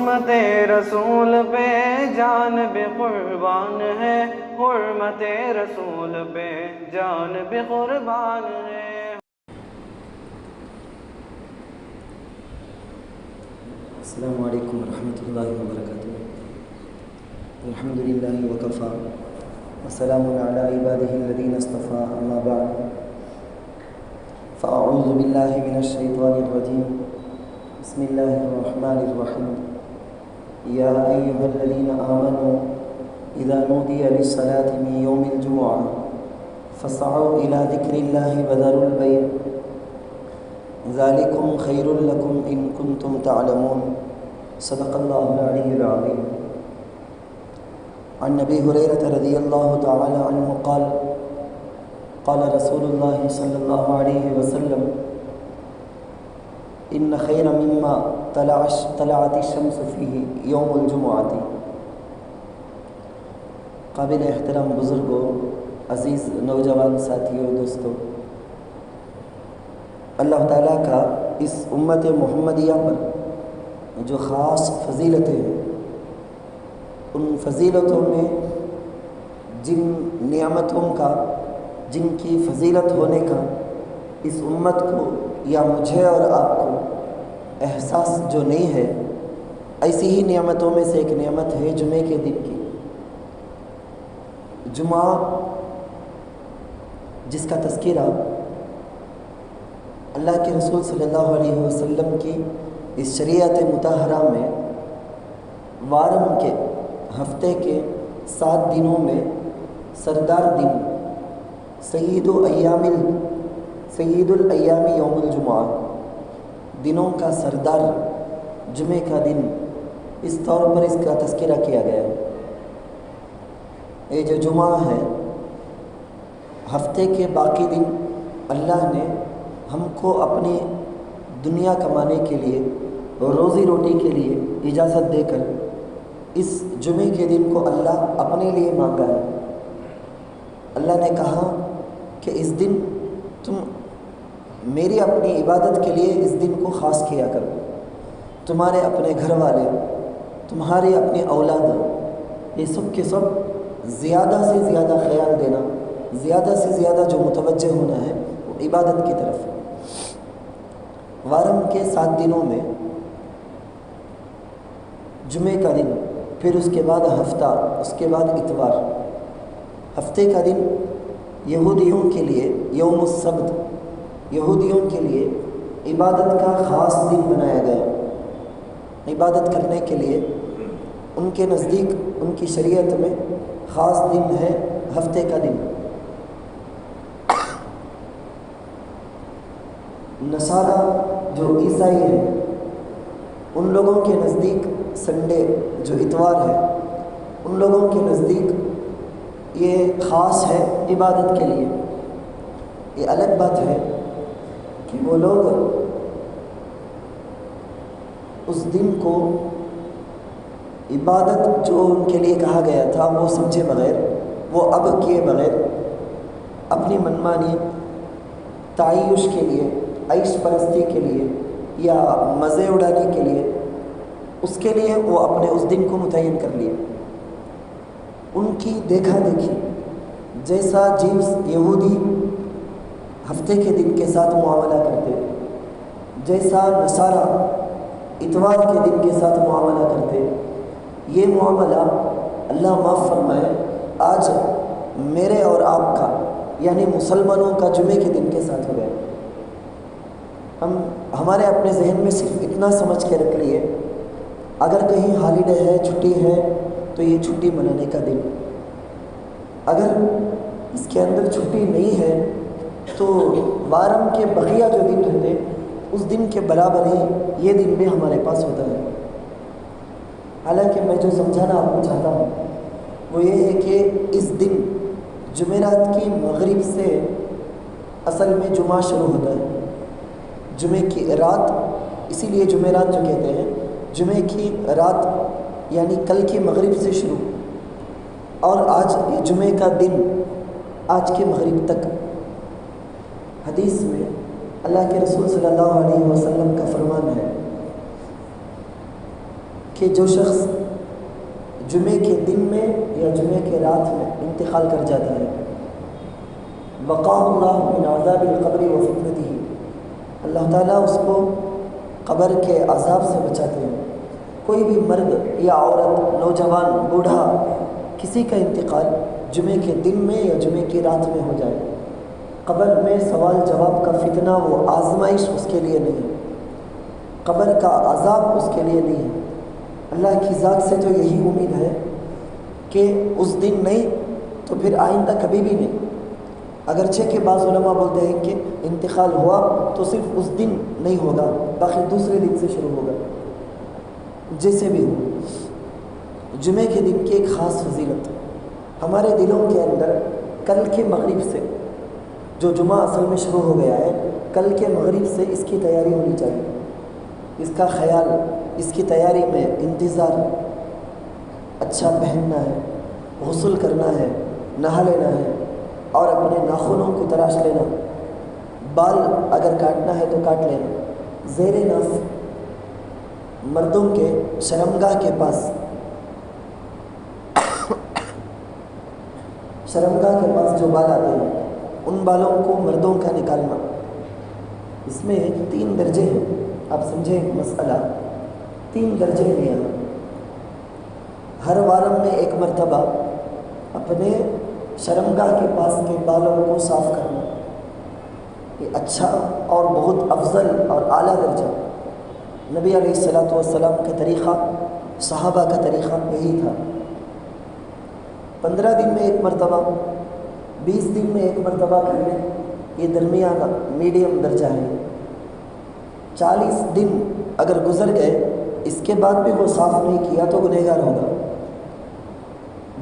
حرمت رسول پہ جان بھی قربان ہے، حرمت رسول پہ جان بھی قربان ہے۔ السلام علیکم ورحمۃ اللہ وبرکاتہ۔ الحمدللہ وکفا وسلام علی عبادہ الذین اصطفیٰ، اما بعد فاعوذ باللہ من الشیطان الرجیم، بسم اللہ الرحمن الرحیم۔ یا ایہا الذین آمنوا اذا نودی للصلاة من یوم الجمعہ فاسعوا الی ذکر اللہ وذروا البیع ذالکم خیر لکم ان کنتم تعلمون، صدق اللہ العلی العظیم۔ عن ابی ہریرہ رضی اللہ تعالی عنہ قال قال رسول اللہ صلی اللہ علیہ وسلم ان خیر مما طلعت الشمس فیہ یوم الجمعۃ۔ قابل احترام بزرگوں، عزیز نوجوان ساتھیوں، دوستوں، اللہ تعالیٰ کا اس امت محمدیہ پر جو خاص فضیلتیں ہیں، ان فضیلتوں میں جن نعمتوں کا، جن کی فضیلت ہونے کا اس امت کو یا مجھے اور آپ کو احساس جو نہیں ہے، ایسی ہی نعمتوں میں سے ایک نعمت ہے جمعے کے دن کی۔ جمعہ جس کا تذکرہ اللہ کے رسول صلی اللہ علیہ وسلم کی اس شریعت مطہرہ میں وارم کے ہفتے کے 7 دنوں میں سردار دن سید الایام یوم الجمعہ، دنوں کا سردار جمعے کا دن، اس طور پر اس کا تذکرہ کیا گیا ہے۔ یہ جو جمعہ ہے، ہفتے کے باقی دن اللہ نے ہم کو اپنی دنیا کمانے کے لیے اور روزی روٹی کے لیے اجازت دے کر اس جمعے کے دن کو اللہ اپنے لیے مانگا ہے۔ اللہ نے کہا کہ اس دن تم میری اپنی عبادت کے لیے اس دن کو خاص کیا کرو، تمہارے اپنے گھر والے، تمہاری اپنی اولاد، یہ سب کے سب زیادہ سے زیادہ خیال دینا، زیادہ سے زیادہ جو متوجہ ہونا ہے وہ عبادت کی طرف ہے۔ وارم کے 7 دنوں میں جمعے کا دن، پھر اس کے بعد ہفتہ، اس کے بعد اتوار۔ ہفتے کا دن یہودیوں کے لیے یوم السبت، یہودیوں کے لیے عبادت کا خاص دن بنایا گیا۔ عبادت کرنے کے لیے ان کے نزدیک، ان کی شریعت میں خاص دن ہے ہفتے کا دن۔ نصارہ جو عیسائی ہیں، ان لوگوں کے نزدیک سنڈے جو اتوار ہے، ان لوگوں کے نزدیک یہ خاص ہے عبادت کے لیے۔ یہ الگ بات ہے کہ وہ لوگ اس دن کو عبادت جو ان کے لیے کہا گیا تھا وہ سمجھے بغیر، وہ اب کیے بغیر اپنی منمانی تعیش کے لیے، عیش پرستی کے لیے یا مزے اڑانے کے لیے، اس کے لیے وہ اپنے اس دن کو متعین کر لیے۔ ان کی دیکھا دیکھی، جیسا جنس یہودی ہفتے کے دن کے ساتھ معاملہ کرتے، جیسا نصارہ اتوار کے دن کے ساتھ معاملہ کرتے، یہ معاملہ اللہ معاف فرمائے آج میرے اور آپ کا، یعنی مسلمانوں کا جمعے کے دن کے ساتھ ہو گیا۔ ہمارے اپنے ذہن میں صرف اتنا سمجھ کے رکھ لیے، اگر کہیں ہالیڈے ہے، چھٹی ہے، تو یہ چھٹی منانے کا دن۔ اگر اس کے اندر چھٹی نہیں ہے تو وارم کے بقیہ جو دن رہتے، اس دن کے برابر ہی یہ دن بھی ہمارے پاس ہوتا ہے۔ حالانکہ میں جو سمجھانا آپ کو چاہتا ہوں وہ یہ ہے کہ اس دن جمعرات کی مغرب سے اصل میں جمعہ شروع ہوتا ہے۔ جمعے کی رات، اسی لیے جمعرات جو کہتے ہیں، جمعے کی رات یعنی کل کی مغرب سے شروع، اور آج یہ جمعے کا دن آج کے مغرب تک۔ حدیث میں اللہ کے رسول صلی اللہ علیہ وسلم کا فرمان ہے کہ جو شخص جمعے کے دن میں یا جمعے کے رات میں انتقال کر جاتا ہے، وقاہ اللہ من عذاب القبر و فتنتہ، اللہ تعالیٰ اس کو قبر کے عذاب سے بچاتے ہیں۔ کوئی بھی مرد یا عورت، نوجوان، بوڑھا، کسی کا انتقال جمعے کے دن میں یا جمعے کی رات میں ہو جائے، قبر میں سوال جواب کا فتنہ، وہ آزمائش اس کے لیے نہیں، قبر کا عذاب اس کے لیے نہیں ہے۔ اللہ کی ذات سے تو یہی امید ہے کہ اس دن نہیں تو پھر آئندہ کبھی بھی نہیں۔ اگرچہ کہ بعض علماء بولتے ہیں کہ انتقال ہوا تو صرف اس دن نہیں ہوگا، باقی دوسرے دن سے شروع ہوگا۔ جیسے بھی ہو، جمعے کے دن کی ایک خاص فضیلت ہمارے دلوں کے اندر کل کے مغرب سے، جو جمعہ اصل میں شروع ہو گیا ہے، کل کے مغرب سے اس کی تیاری ہونی چاہیے، اس کا خیال، اس کی تیاری میں انتظار، اچھا پہننا ہے، غسل کرنا ہے، نہا لینا ہے، اور اپنے ناخنوں کو تراش لینا، بال اگر کاٹنا ہے تو کاٹ لینا۔ زیر ناف مردوں کے شرمگاہ کے پاس شرمگاہ کے پاس جو بال آتے ہیں، ان بالوں کو مردوں کا نکالنا، اس میں 3 درجے ہیں۔ آپ سمجھیں مسئلہ، 3 درجے ہیں یہاں۔ ہر وارم میں 1 مرتبہ اپنے شرمگاہ کے پاس کے بالوں کو صاف کرنا، یہ اچھا اور بہت افضل اور اعلیٰ درجہ۔ نبی علیہ الصلوۃ والسلام کا طریقہ، صحابہ کا طریقہ یہی تھا۔ 15 دن میں 1 مرتبہ، 20 دن میں 1 مرتبہ کرنے، یہ درمیانہ میڈیم درجہ ہے۔ 40 دن اگر گزر گئے، اس کے بعد بھی وہ صاف نہیں کیا تو گنہگار ہوگا۔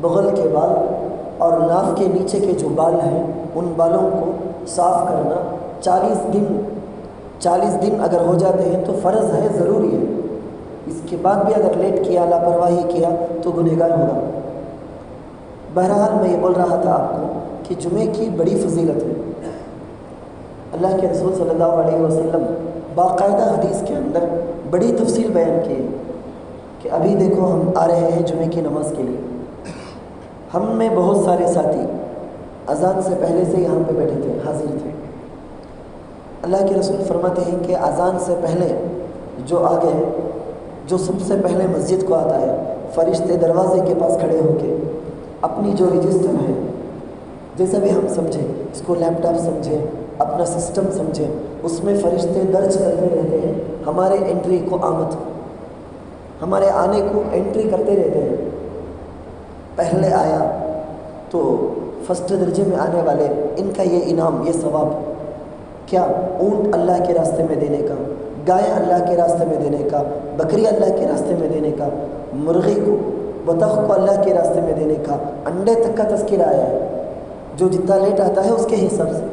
بغل کے بال اور ناف کے نیچے کے جو بال ہیں، ان بالوں کو صاف کرنا 40 دن اگر ہو جاتے ہیں تو فرض ہے، ضروری ہے۔ اس کے بعد بھی اگر لیٹ کیا، لاپرواہی کیا تو گنہگار ہوگا۔ بہرحال میں یہ بول رہا تھا آپ کو کہ جمعے کی بڑی فضیلت ہے۔ اللہ کے رسول صلی اللہ علیہ وسلم باقاعدہ حدیث کے اندر بڑی تفصیل بیان کی ہے کہ ابھی دیکھو ہم آ رہے ہیں جمعے کی نماز کے لیے، ہم میں بہت سارے ساتھی اذان سے پہلے سے یہاں پہ بیٹھے تھے، حاضر تھے۔ اللہ کے رسول فرماتے ہیں کہ اذان سے پہلے جو آ گئے، جو سب سے پہلے مسجد کو آتا ہے، فرشتے دروازے کے پاس کھڑے ہو کے اپنی جو رجسٹر ہے، جیسا بھی ہم سمجھیں، اس کو لیپ ٹاپ سمجھیں، اپنا سسٹم سمجھیں، اس میں فرشتے درج کرتے رہتے ہیں ہمارے انٹری کو، آمد، ہمارے آنے کو انٹری کرتے رہتے ہیں۔ پہلے آیا تو فرسٹ درجے میں آنے والے، ان کا یہ انعام، یہ ثواب، کیا اونٹ اللہ کے راستے میں دینے کا، گائے اللہ کے راستے میں دینے کا، بکری اللہ کے راستے میں دینے کا، مرغی کو، بطخ کو اللہ کے راستے میں دینے کا، انڈے تک کا تذکرہ آیا ہے۔ جو جتنا لیٹ آتا ہے اس کے حساب سے۔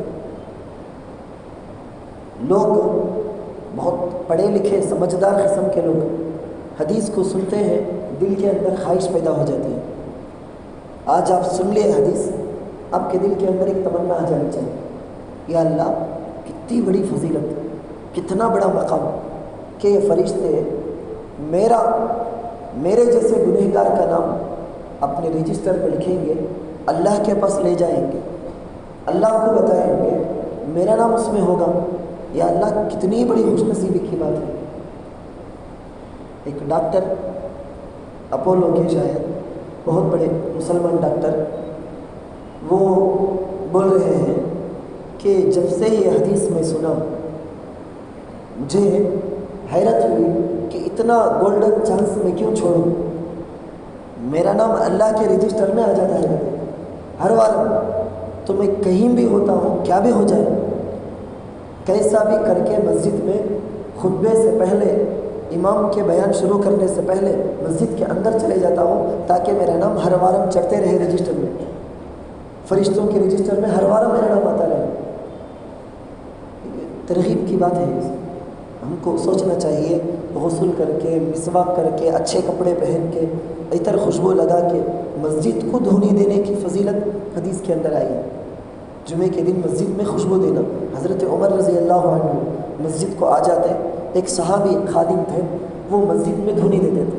لوگ بہت پڑھے لکھے سمجھدار قسم کے لوگ حدیث کو سنتے ہیں، دل کے اندر خواہش پیدا ہو جاتی ہے۔ آج آپ سن لیے حدیث، آپ کے دل کے اندر ایک تمنا آ جانی چاہیے، یا اللہ کتنی بڑی فضیلت، کتنا بڑا مقام کہ یہ فرشتے میرے جیسے گنہگار کا نام اپنے رجسٹر پہ لکھیں گے، اللہ کے پاس لے جائیں گے، اللہ کو بتائیں گے، میرا نام اس میں ہوگا۔ یا اللہ کتنی بڑی خوش نصیبی کی بات ہے۔ ایک ڈاکٹر، اپولو کے شاید بہت بڑے مسلمان ڈاکٹر، وہ بول رہے ہیں کہ جب سے یہ حدیث میں سنا، مجھے حیرت ہوئی کہ اتنا گولڈن چانس میں کیوں چھوڑوں، میرا نام اللہ کے رجسٹر میں آ جاتا ہے ہر بار، تو میں کہیں بھی ہوتا ہوں، کیا بھی ہو جائے، کیسا بھی کر کے مسجد میں خطبے سے پہلے، امام کے بیان شروع کرنے سے پہلے مسجد کے اندر چلے جاتا ہوں، تاکہ میرا نام ہر وارم چڑھتے رہے رجسٹر میں، فرشتوں کے رجسٹر میں ہر وارم میرا نام آتا رہے۔ ترغیب کی بات ہے، ہم کو سوچنا چاہیے، غسل کر کے، مسواک کر کے، اچھے کپڑے پہن کے، عطر خوشبو لگا کے مسجد کو دھونے دینے کی فضیلت حدیث کے اندر آئی ہے۔ جمعے کے دن مسجد میں خوشبو دینا، حضرت عمر رضی اللہ عنہ مسجد کو آ جاتے، ایک صحابی خادم تھے، وہ مسجد میں دھونے دیتے تھے،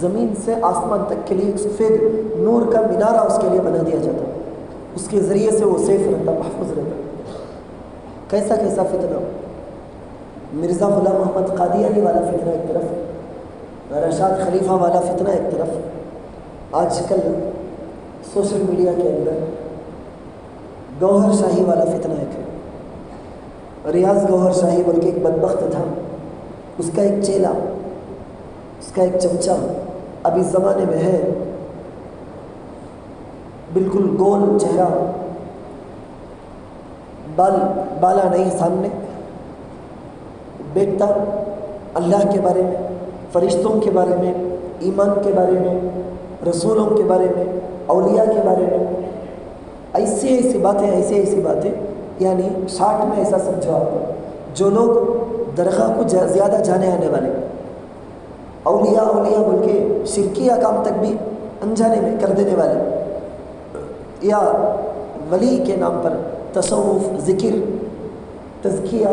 زمین سے آسمان تک کے لیے ایک سفید نور کا مینارہ اس کے لیے بنا دیا جاتا، اس کے ذریعے سے وہ سیف رہتا، محفوظ رہتا۔ کیسا کیسا فتنہ، مرزا غلام محمد قادیانی والا فتنہ ایک طرف، رشاد خلیفہ والا فتنہ ایک طرف، آج کل سوشل میڈیا کے اندر گوہر شاہی والا فتنہ ایک ہے۔ ریاض گوہر شاہی بلکہ ایک بدبخت تھا، اس کا ایک چیلا، اس کا ایک چمچہ اب اس زمانے میں ہے، بالکل گول چہرہ، بالا نہیں سامنے، بیٹھتا اللہ کے بارے میں، فرشتوں کے بارے میں، ایمان کے بارے میں، رسولوں کے بارے میں، اولیاء کے بارے میں، ایسی ایسی باتیں، یعنی شارٹ میں ایسا سمجھو آپ، جو لوگ درگاہ کو زیادہ جانے آنے والے، اولیاء بول کے شرکیہ کام تک بھی انجانے میں کر دینے والے، یا ولی کے نام پر تصوف، ذکر، تزکیہ،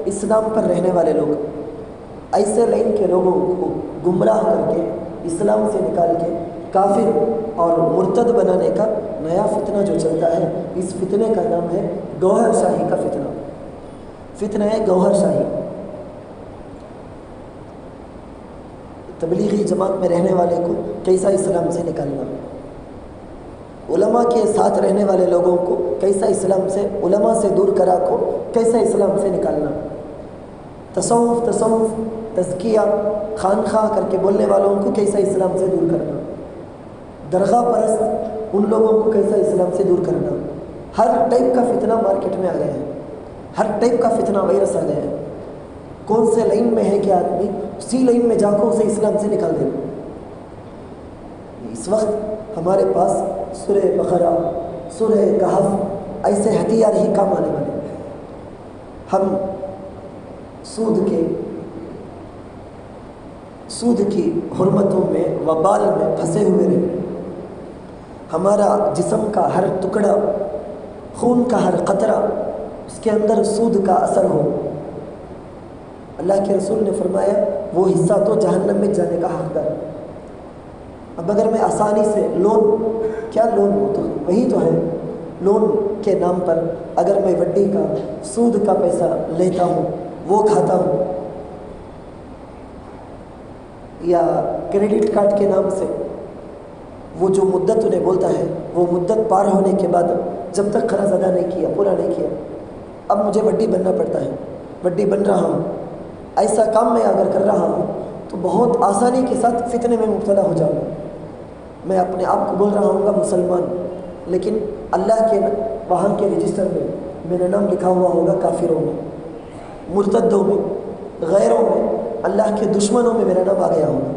اس نام پر رہنے والے لوگ، ایسے لائن کے لوگوں کو گمراہ کر کے اسلام سے نکال کے کافر اور مرتد بنانے کا نیا فتنہ جو چلتا ہے، اس فتنے کا نام ہے گوہر شاہی کا فتنہ ہے گوہر شاہی۔ تبلیغی جماعت میں رہنے والے کو کیسا اسلام سے نکالنا، علماء کے ساتھ رہنے والے لوگوں کو کیسا اسلام سے، علماء سے دور کرا کو کیسا اسلام سے نکالنا، تصوف، تزکیہ، خانخواہ کر کے بولنے والوں کو کیسا اسلام سے دور کرنا، درگاہ پرست ان لوگوں کو کیسا اسلام سے دور کرنا۔ ہر ٹائپ کا فتنہ مارکیٹ میں آ گیا ہے، ہر ٹائپ کا فتنہ وائرس آ گیا ہے۔ کون سے لائن میں ہے کہ آدمی اسی لائن میں جا کر اسے اسلام سے نکال دے۔ اس وقت ہمارے پاس سورہ بقرہ، سورہ کہف، ایسے ہتھیار ہی کام آنے والے ہیں۔ ہم سود کی حرمتوں میں، وبال میں پھنسے ہوئے رہے، ہمارا جسم کا ہر ٹکڑا، خون کا ہر قطرہ، اس کے اندر سود کا اثر ہو۔ اللہ کے رسول نے فرمایا وہ حصہ تو جہنم میں جانے کا حقدار۔ اب اگر میں آسانی سے لون ہو تو وہی تو ہے، لون کے نام پر اگر میں وڈی کا، سود کا پیسہ لیتا ہوں، وہ کھاتا ہوں، یا کریڈٹ کارڈ کے نام سے وہ جو مدت انہیں بولتا ہے، وہ مدت پار ہونے کے بعد جب تک قرض ادا نہیں کیا، پورا نہیں کیا، اب مجھے وڈی بننا پڑتا ہے، وڈی بن رہا ہوں، ایسا کام میں اگر کر رہا ہوں تو بہت آسانی کے ساتھ فتنے میں مبتلا ہو جاؤں گا۔ میں اپنے آپ کو بول رہا ہوں گا مسلمان، لیکن اللہ کے وہاں کے رجسٹر میں میرا نام لکھا ہوا ہوگا کافروں میں، مرتدوں میں، غیروں میں، اللہ کے دشمنوں میں میرا نام آ گیا ہوگا۔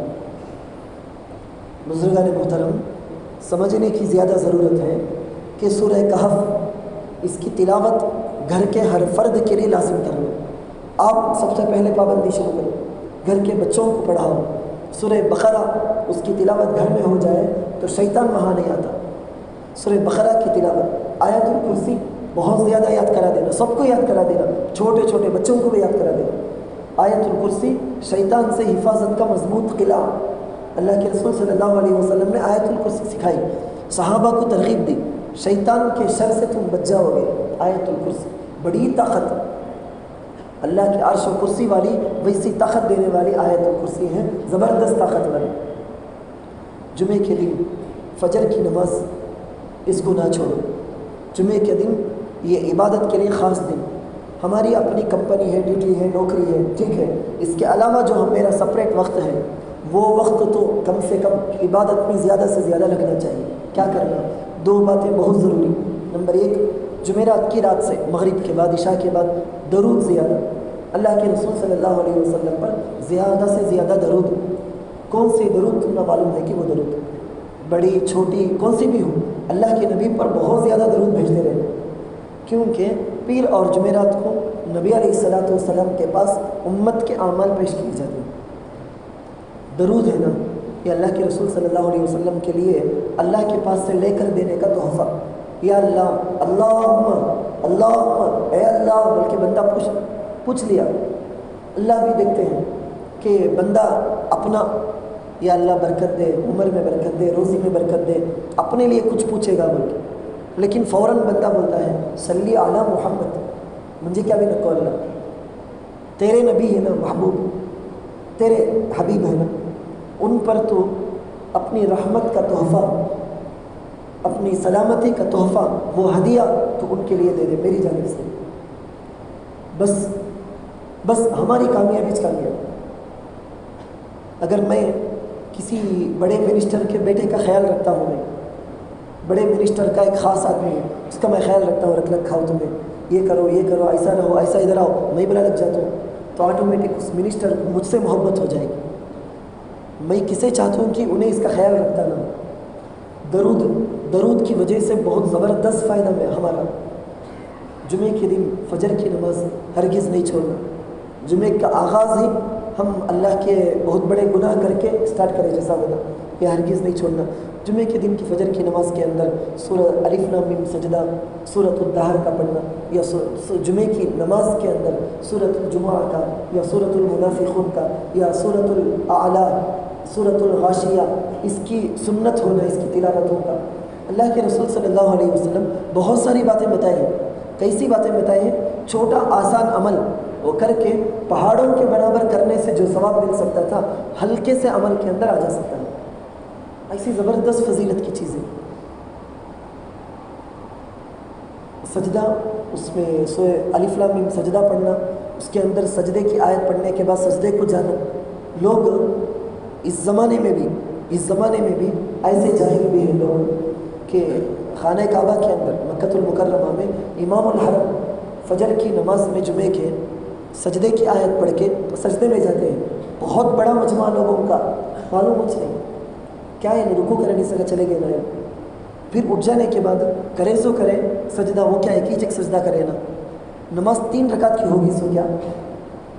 بزرگان محترم، سمجھنے کی زیادہ ضرورت ہے کہ سورہ کہف، اس کی تلاوت گھر کے ہر فرد کے لیے لازم کرنا۔ آپ سب سے پہلے پابندی شروع کریں، گھر کے بچوں کو پڑھاؤ۔ سورہ بقرہ اس کی تلاوت گھر میں ہو جائے تو شیطان وہاں نہیں آتا۔ سورہ بقرہ کی تلاوت، آیت الکرسی بہت زیادہ یاد کرا دینا، سب کو یاد کرا دینا، چھوٹے چھوٹے بچوں کو بھی یاد کرا دینا۔ آیت الکرسی شیطان سے حفاظت کا مضبوط قلعہ۔ اللہ کے رسول صلی اللہ علیہ وسلم نے آیت الکرسی سکھائی، صحابہ کو ترغیب دی، شیطان کے شر سے تم بچ جاؤ گے۔ آیت الکرسی بڑی طاقت، اللہ کی عرش و کرسی والی ویسی طاقت دینے والی آیت الکرسی ہے، زبردست طاقت والی۔ جمعے کے دن فجر کی نماز، اس کو نہ چھوڑو۔ جمعے کے دن یہ عبادت کے لیے خاص دن، ہماری اپنی کمپنی ہے، ڈیوٹی ہے، نوکری ہے، ٹھیک ہے، اس کے علاوہ جو میرا سپریٹ وقت ہے، وہ وقت تو کم سے کم عبادت میں زیادہ سے زیادہ لگنا چاہیے۔ کیا کرنا؟ دو باتیں بہت ضروری۔ نمبر ایک، جمعرات کی رات سے مغرب کے بعد، عشاء کے بعد درود زیادہ، اللہ کے رسول صلی اللہ علیہ وسلم پر زیادہ سے زیادہ درود۔ کون سی درود تمہیں معلوم ہے کہ وہ درود بڑی چھوٹی کون سی بھی ہو، اللہ کے نبی پر بہت زیادہ درود بھیجتے رہے، کیونکہ پیر اور جمعرات کو نبی علیہ الصلوۃ والسلام کے پاس امت کے اعمال پیش کیے جاتے ہیں۔ درود ہے نا، یہ اللہ کے رسول صلی اللہ علیہ وسلم کے لیے اللہ کے پاس سے لے کر دینے کا تحفہ۔ یا اللہ، اللہم، اللہم، اے اللہ، بلکہ بندہ پوچھ لیا۔ اللہ بھی دیکھتے ہیں کہ بندہ اپنا یا اللہ برکت دے، عمر میں برکت دے، روزی میں برکت دے، اپنے لیے کچھ پوچھے گا بول کے، لیکن فوراً بندہ بولتا ہے صلی علی محمد، مجھے کیا بھی نکو اللہ، تیرے نبی ہے نا محبوب، تیرے حبیب ہے نا، ان پر تو اپنی رحمت کا تحفہ، اپنی سلامتی کا تحفہ، وہ ہدیہ تو ان کے لیے دے دے میری جانب سے، بس ہماری کامیابی کامیاب۔ اگر میں کسی بڑے منسٹر کے بیٹے کا خیال رکھتا ہوں، میں بڑے منسٹر کا ایک خاص آدمی ہے، اس کا میں خیال رکھتا ہوں، رکھ رکھا ہوں تمہیں، یہ کرو یہ کرو، ایسا رہو ایسا، ادھر آؤ، میں بلا لگ جاتا ہوں، تو آٹومیٹک اس منسٹر کو مجھ سے محبت ہو جائے گی۔ میں کسے چاہتا ہوں کہ انہیں اس کا خیال رکھتا نہ ہوں۔ درود کی وجہ سے بہت زبردست فائدہ ہے ہمارا۔ جمعے کے دن فجر کی نماز ہرگز نہیں چھوڑنا۔ جمعے کا آغاز ہی ہم اللہ کے بہت بڑے گناہ کر کے سٹارٹ کریں جیسا ہوگا، یہ ہرگز نہیں چھوڑنا۔ جمعے کے دن کی فجر کی نماز کے اندر سورہ الف لام میم سجدہ، سورۃ الدہر کا پڑھنا، یا جمعے کی نماز کے اندر سورۃ الجمعہ کا، یا سورۃ المنافقون کا، یا سورۃ الاعلیٰ، سورۃ الغاشیہ، اس کی سنت ہونا، اس کی تلاوت ہوگا۔ اللہ کے رسول صلی اللہ علیہ وسلم بہت ساری باتیں بتائی ہیں، کیسی باتیں بتائی ہیں، چھوٹا آسان عمل وہ کر کے پہاڑوں کے برابر کرنے سے جو ثواب مل سکتا تھا، ہلکے سے عمل کے اندر آ جا سکتا ہے۔ ایسی زبردست فضیلت کی چیزیں۔ سجدہ، اس میں سورہ الف لام میم سجدہ پڑھنا، اس کے اندر سجدے کی آیت پڑھنے کے بعد سجدے کو جانا۔ لوگ اس زمانے میں بھی ایسے جاہل بھی ہیں لوگ کہ خانہ کعبہ کے اندر مکۃ المکرمہ میں امام الحرم فجر کی نماز میں جمعے کے سجدے کی آیت پڑھ کے سجدے میں جاتے ہیں۔ بہت بڑا مجمع لوگوں کا، معلوم کچھ نہیں کیا ہے، رکوع کرنے نہیں سکا، چلے گئے نا، پھر اٹھ جانے کے بعد کرے سو کرے سجدہ، وہ کیا ایک ہی سجدہ کرے نا، نماز 3 رکعت کی ہوگی، سو کیا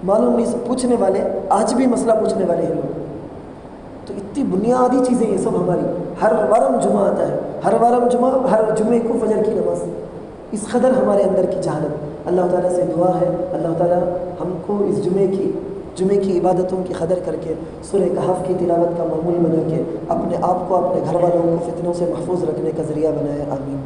معلوم نہیں۔ پوچھنے والے آج بھی مسئلہ پوچھنے والے ہیں لوگ۔ تو اتنی بنیادی چیزیں یہ سب ہماری، ہر وارم جمعہ آتا ہے، ہر وارم جمعہ، ہر جمعے کو فجر کی نماز، اس قدر ہمارے اندر کی جہالت۔ اللہ تعالیٰ سے دعا ہے اللہ تعالیٰ ہم کو اس جمعے کی عبادتوں کی قدر کر کے سورہ کہف کی تلاوت کا معمول بنا کے اپنے آپ کو، اپنے گھر والوں کو فتنوں سے محفوظ رکھنے کا ذریعہ بنائے، آمین۔